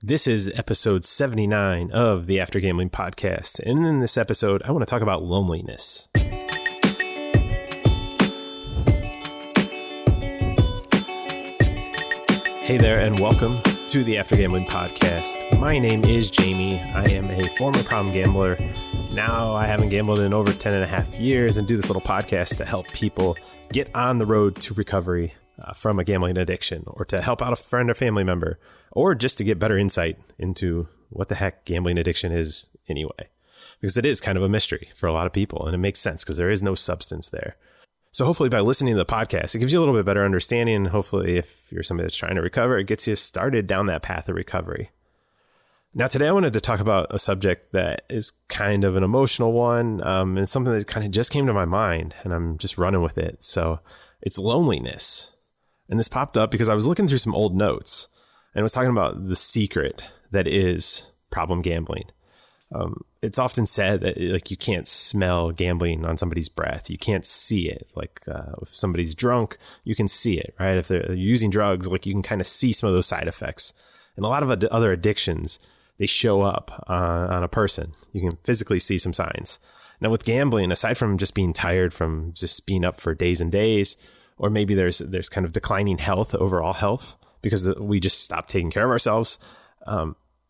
This is episode 79 of the After Gambling podcast. And in this episode, I want to talk about loneliness. Hey there, and welcome to the After Gambling podcast. My name is Jamie. I am a former problem gambler. Now I haven't gambled in over 10 and a half years and do this little podcast to help people get on the road to recovery from a gambling addiction, or to help out a friend or family member, or just to get better insight into what the heck gambling addiction is anyway. Because it is kind of a mystery for a lot of people, and it makes sense because there is no substance there. So hopefully by listening to the podcast, it gives you a little bit better understanding. And hopefully if you're somebody that's trying to recover, it gets you started down that path of recovery. Now, today I wanted to talk about a subject that is kind of an emotional one, and something that kind of just came to my mind, and I'm just running with it. So it's loneliness. And this popped up because I was looking through some old notes and was talking about the secret that is problem gambling. It's often said that you can't smell gambling on somebody's breath. You can't see it. If somebody's drunk, you can see it, right? If they're using drugs, you can kind of see some of those side effects. And a lot of other addictions, they show up on a person. You can physically see some signs. Now with gambling, aside from just being tired from just being up for days and days, or maybe there's kind of declining health, overall health, because we just stopped taking care of ourselves.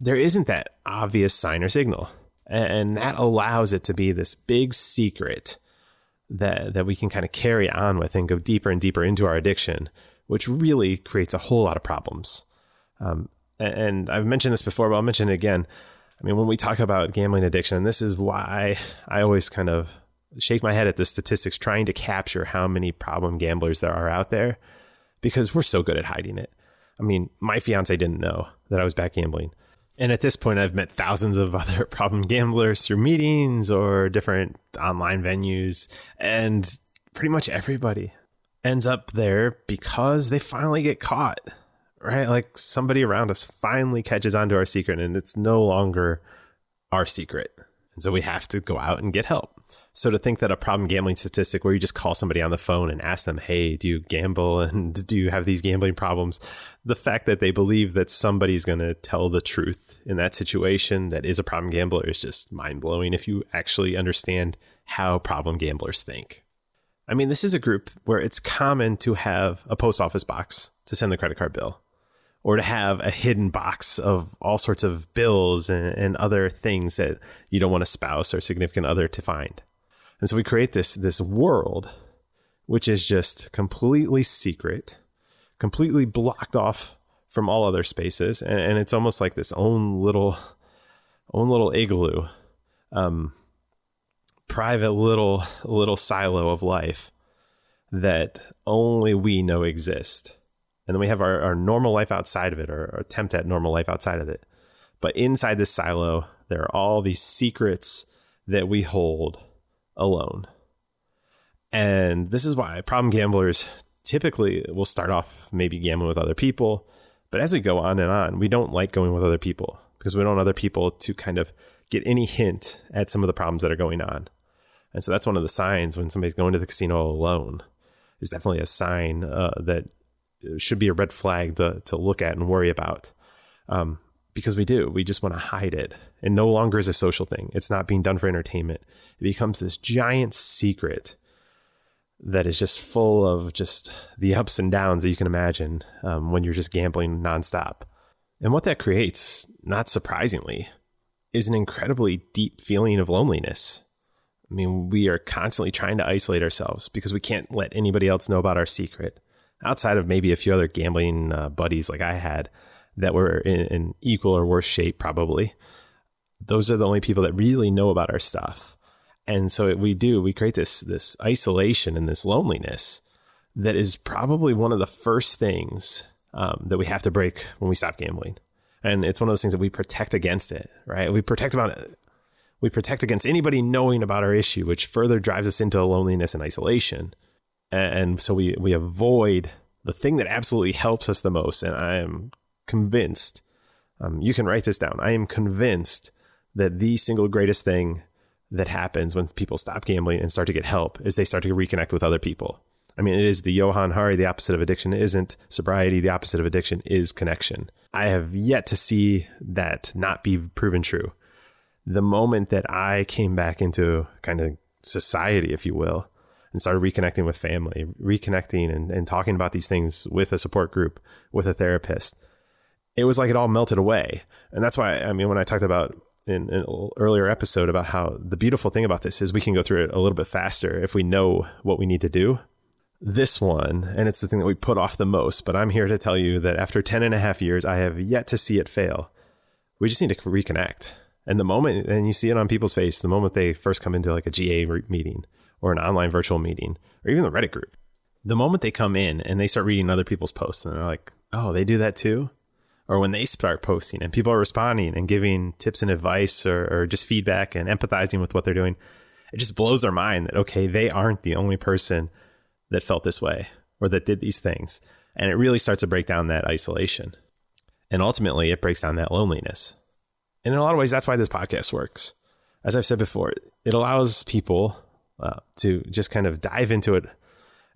There isn't that obvious sign or signal. And that allows it to be this big secret that we can kind of carry on with and go deeper and deeper into our addiction, which really creates a whole lot of problems. And I've mentioned this before, but I'll mention it again. I mean, when we talk about gambling addiction, this is why I always kind of shake my head at the statistics, trying to capture how many problem gamblers there are out there, because we're so good at hiding it. I mean, my fiance didn't know that I was back gambling. And at this point, I've met thousands of other problem gamblers through meetings or different online venues. And pretty much everybody ends up there because they finally get caught, right? Like somebody around us finally catches on to our secret, and it's no longer our secret. And so we have to go out and get help. So to think that a problem gambling statistic where you just call somebody on the phone and ask them, hey, do you gamble and do you have these gambling problems? The fact that they believe that somebody's going to tell the truth in that situation that is a problem gambler is just mind blowing if you actually understand how problem gamblers think. I mean, this is a group where it's common to have a post office box to send the credit card bill, or to have a hidden box of all sorts of bills and other things that you don't want a spouse or significant other to find. And so we create this world, which is just completely secret, completely blocked off from all other spaces. And it's almost like this own little igloo, private little silo of life that only we know exist. And then we have our normal life outside of it, or attempt at normal life outside of it. But inside this silo, there are all these secrets that we hold alone. And this is why problem gamblers typically will start off maybe gambling with other people. But as we go on and on, we don't like going with other people because we don't want other people to kind of get any hint at some of the problems that are going on. And so that's one of the signs when somebody's going to the casino alone. Is definitely a sign that should be a red flag to look at and worry about. Because we just want to hide it. And no longer is a social thing. It's not being done for entertainment. It becomes this giant secret that is just full of just the ups and downs that you can imagine when you're just gambling nonstop. And what that creates, not surprisingly, is an incredibly deep feeling of loneliness. I mean, we are constantly trying to isolate ourselves because we can't let anybody else know about our secret. Outside of maybe a few other gambling buddies like I had that were in equal or worse shape, probably. Those are the only people that really know about our stuff. And so we create this isolation and this loneliness that is probably one of the first things that we have to break when we stop gambling. And it's one of those things that we protect against it, right? We protect against anybody knowing about our issue, which further drives us into loneliness and isolation. And so we avoid the thing that absolutely helps us the most. And I am convinced, you can write this down. I am convinced that the single greatest thing that happens when people stop gambling and start to get help is they start to reconnect with other people. I mean, it is the Johann Hari, the opposite of addiction isn't sobriety. The opposite of addiction is connection. I have yet to see that not be proven true. The moment that I came back into kind of society, if you will, and started reconnecting with family, reconnecting and talking about these things with a support group, with a therapist, it was like it all melted away. And that's why, I mean, when I talked about in an earlier episode about how the beautiful thing about this is we can go through it a little bit faster if we know what we need to do. This one, and it's the thing that we put off the most, but I'm here to tell you that after 10 and a half years, I have yet to see it fail. We just need to reconnect. And the moment, and you see it on people's face, the moment they first come into like a GA meeting or an online virtual meeting, or even the Reddit group, the moment they come in and they start reading other people's posts and they're like, oh, they do that too? Or when they start posting and people are responding and giving tips and advice or just feedback and empathizing with what they're doing, it just blows their mind that, okay, they aren't the only person that felt this way or that did these things. And it really starts to break down that isolation. And ultimately, it breaks down that loneliness. And in a lot of ways, that's why this podcast works. As I've said before, it allows people to just kind of dive into it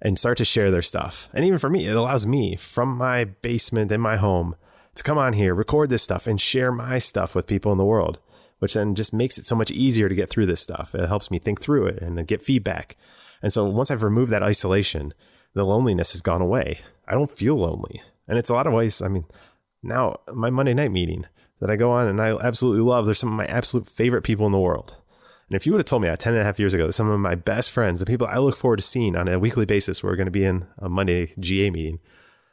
and start to share their stuff. And even for me, it allows me from my basement in my home to come on here, record this stuff and share my stuff with people in the world, which then just makes it so much easier to get through this stuff. It helps me think through it and get feedback. And so once I've removed that isolation, the loneliness has gone away. I don't feel lonely. And it's a lot of ways. I mean, now my Monday night meeting that I go on and I absolutely love, they're some of my absolute favorite people in the world. And if you would have told me 10 and a half years ago that some of my best friends, the people I look forward to seeing on a weekly basis, were going to be in a Monday GA meeting,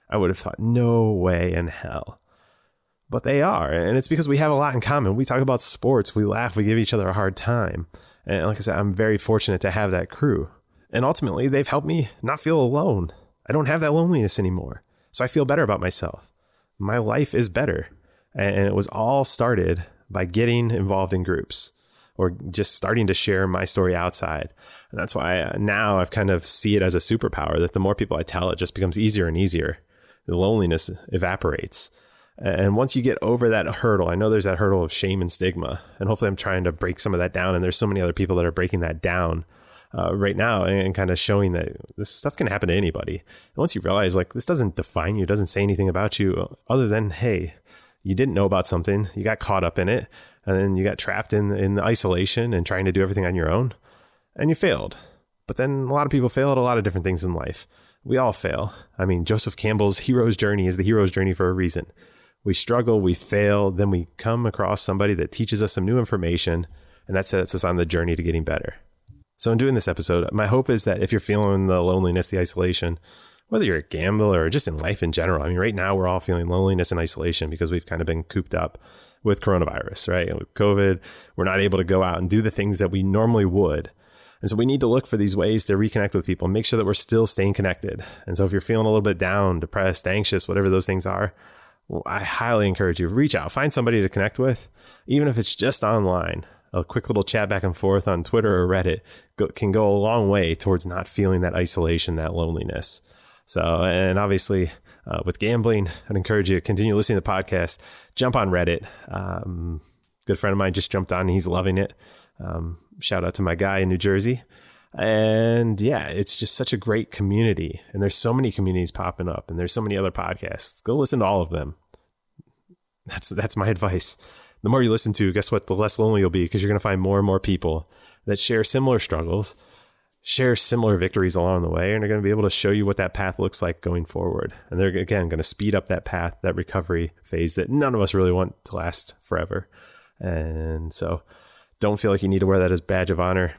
I would have thought, no way in hell. But they are. And it's because we have a lot in common. We talk about sports. We laugh. We give each other a hard time. And like I said, I'm very fortunate to have that crew. And ultimately, they've helped me not feel alone. I don't have that loneliness anymore. So I feel better about myself. My life is better. And it was all started by getting involved in groups or just starting to share my story outside. And that's why now I've kind of see it as a superpower that the more people I tell, it just becomes easier and easier. The loneliness evaporates. And once you get over that hurdle, I know there's that hurdle of shame and stigma, and hopefully I'm trying to break some of that down. And there's so many other people that are breaking that down right now and kind of showing that this stuff can happen to anybody. And once you realize like this doesn't define you, it doesn't say anything about you other than, hey, you didn't know about something, you got caught up in it, and then you got trapped in isolation and trying to do everything on your own, and you failed. But then a lot of people fail at a lot of different things in life. We all fail. I mean, Joseph Campbell's hero's journey is the hero's journey for a reason. We struggle, we fail, then we come across somebody that teaches us some new information, and that sets us on the journey to getting better. So in doing this episode, my hope is that if you're feeling the loneliness, the isolation, whether you're a gambler or just in life in general, I mean, right now we're all feeling loneliness and isolation because we've kind of been cooped up with coronavirus, right? And with COVID, we're not able to go out and do the things that we normally would. And so we need to look for these ways to reconnect with people and make sure that we're still staying connected. And so if you're feeling a little bit down, depressed, anxious, whatever those things are, well, I highly encourage you, reach out, find somebody to connect with, even if it's just online. A quick little chat back and forth on Twitter or Reddit can go a long way towards not feeling that isolation, that loneliness. So, and obviously with gambling, I'd encourage you to continue listening to the podcast, jump on Reddit. Good friend of mine just jumped on and he's loving it. Shout out to my guy in New Jersey. And yeah, it's just such a great community. And there's so many communities popping up and there's so many other podcasts. Go listen to all of them. That's my advice. The more you listen to, guess what? The less lonely you'll be because you're going to find more and more people that share similar struggles, share similar victories along the way, and are going to be able to show you what that path looks like going forward. And they're, again, going to speed up that path, that recovery phase that none of us really want to last forever. And so don't feel like you need to wear that as a badge of honor.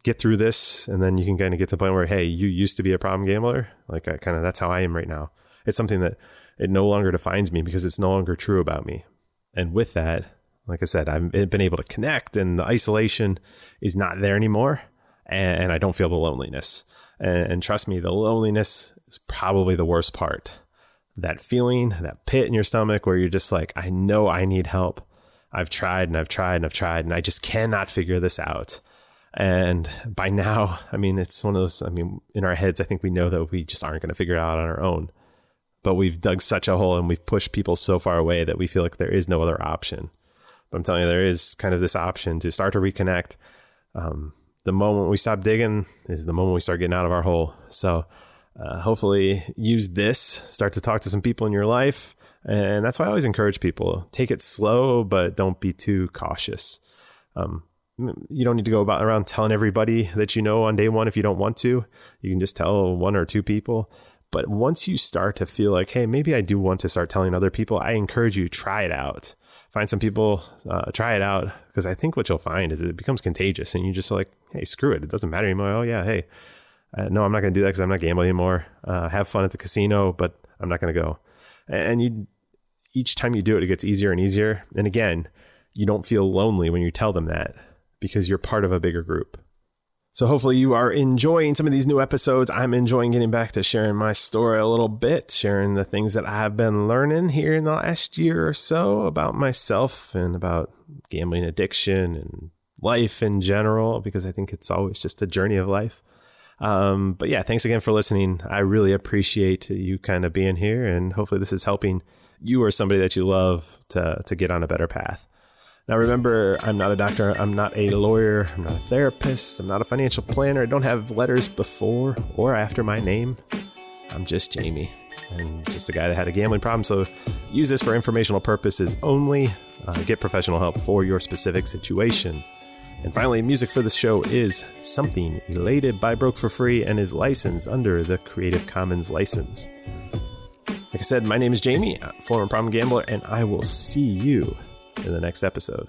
Get through this, and then you can kind of get to the point where, hey, you used to be a problem gambler. Like that's how I am right now. It's something that it no longer defines me because it's no longer true about me. And with that, like I said, I've been able to connect and the isolation is not there anymore. And I don't feel the loneliness. And trust me, the loneliness is probably the worst part. That feeling, that pit in your stomach where you're just like, I know I need help. I've tried and I've tried and I've tried and I just cannot figure this out. And by now, I mean, it's one of those, I mean, in our heads, I think we know that we just aren't going to figure it out on our own. But we've dug such a hole and we've pushed people so far away that we feel like there is no other option. But I'm telling you, there is kind of this option to start to reconnect. the moment we stop digging is the moment we start getting out of our hole. So hopefully use this, start to talk to some people in your life. And that's why I always encourage people, take it slow, but don't be too cautious. You don't need to go around telling everybody that you know on day one if you don't want to. You can just tell one or two people. But once you start to feel like, hey, maybe I do want to start telling other people, I encourage you, try it out. Find some people, try it out. Because I think what you'll find is it becomes contagious and you just like, hey, screw it. It doesn't matter anymore. Oh, yeah, hey, no, I'm not going to do that because I'm not gambling anymore. Have fun at the casino, but I'm not going to go. And each time you do it, it gets easier and easier. And again, you don't feel lonely when you tell them that because you're part of a bigger group. So hopefully you are enjoying some of these new episodes. I'm enjoying getting back to sharing my story a little bit, sharing the things that I've been learning here in the last year or so about myself and about gambling addiction and life in general, because I think it's always just a journey of life. But yeah, thanks again for listening. I really appreciate you kind of being here, and hopefully this is helping you or somebody that you love to get on a better path. Now, remember, I'm not a doctor. I'm not a lawyer. I'm not a therapist. I'm not a financial planner. I don't have letters before or after my name. I'm just Jamie, and just a guy that had a gambling problem. So use this for informational purposes only. Get professional help for your specific situation. And finally, music for the show is Something Elated by Broke for Free and is licensed under the Creative Commons license. Like I said, my name is Jamie, former problem gambler, and I will see you in the next episode.